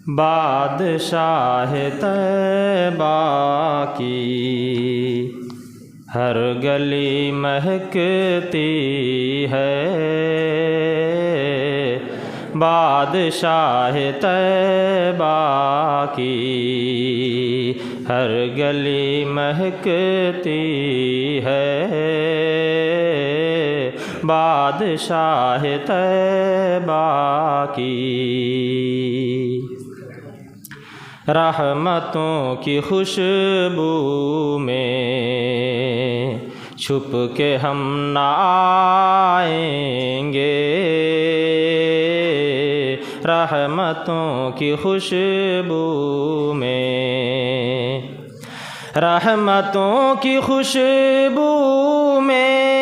बादशाह तैबा की हर गली महकती है। बादशाह तैबा की हर गली महकती है। बादशाह तैबा की रहमतों की खुशबू में छुप के हम न आएंगे। रहमतों की खुशबू में, रहमतों की खुशबू में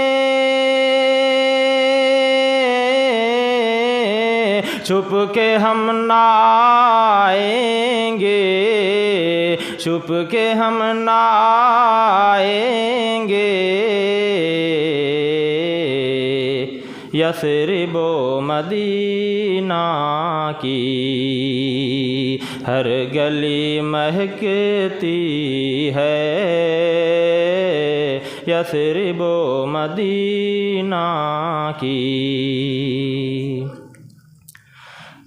छुप के हम न आएंगे। छुप के हम न आएंगे। यस्रिबो मदीना की हर गली महकती है। यस्रिबो मदीना की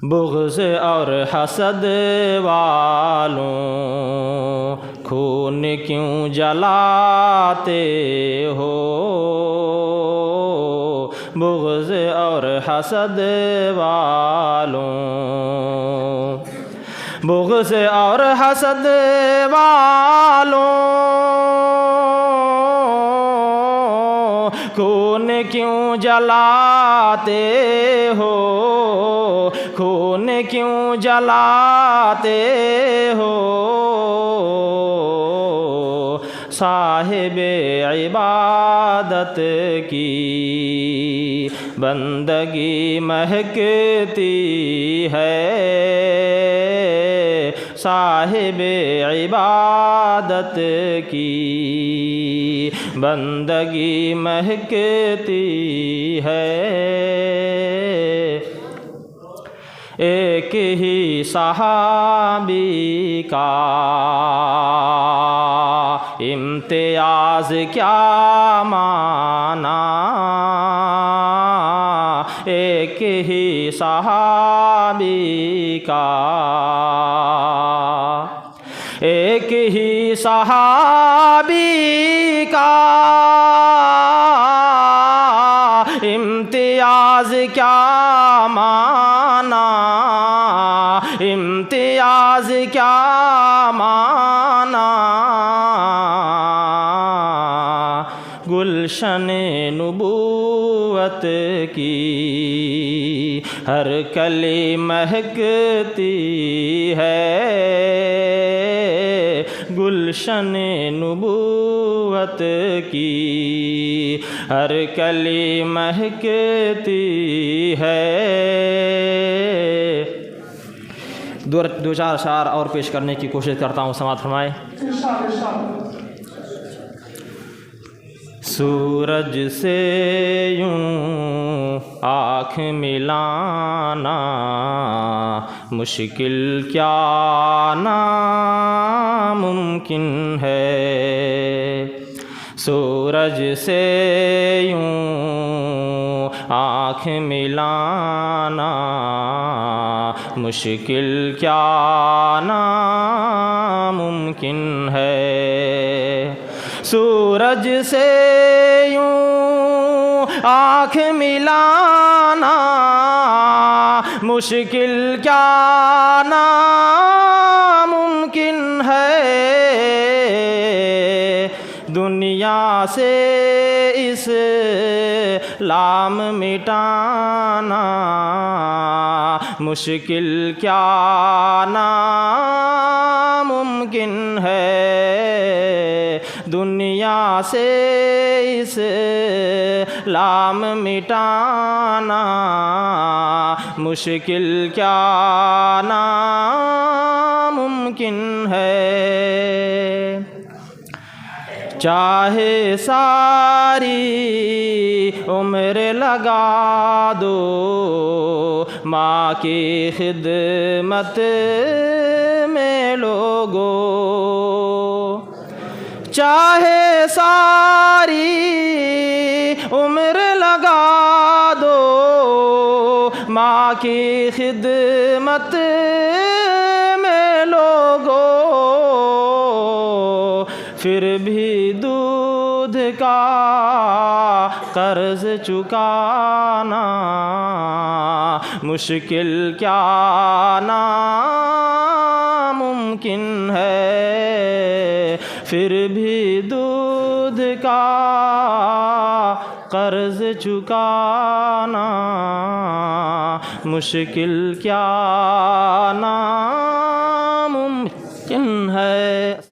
बुग़्ज़ और हसद वालों खून क्यों जलाते हो। बुग़्ज़ और हसद वालों, बुग़्ज़ और हसद वालों खून क्यों जलाते हो। खून क्यों जलाते हो। साहिबे इबादत की बंदगी महकती है। साहिबे इबादत की बंदगी महकती है। एक ही सहाबी का इम्तियाज़ क्या माना। एक ही सहाबी का, एक ही सहाबी का इम्तियाज़ क्या माना। इम्तियाज़ क्या माना। गुलशन नबूवत की हर कली महकती है। गुलशन नबूवत की हर कली महकती है। दो चार अशार और पेश करने की कोशिश करता हूँ, समाअत फरमाए। सूरज से यूं आँख मिलाना मुश्किल क्या नामुमकिन है। सूरज से यूं आँख मिलाना मुश्किल क्या नामुमकिन है। सूरज से यूं आँख मिलाना मुश्किल क्या नामुमकिन है। दुनिया से इस्लाम मिटाना मुश्किल क्या नामुमकिन है। दुनिया से इस्लाम मिटाना मुश्किल क्या नामुमकिन है। चाहे सारी उम्र लगा दो माँ की खिदमत में लोगो, चाहे सारी उम्र लगा दो माँ की खिदमत में लोगो, फिर भी दूध का कर्ज चुकाना मुश्किल क्या नामुमकिन है, फिर भी दूध का कर्ज चुकाना मुश्किल क्या नामुमकिन है।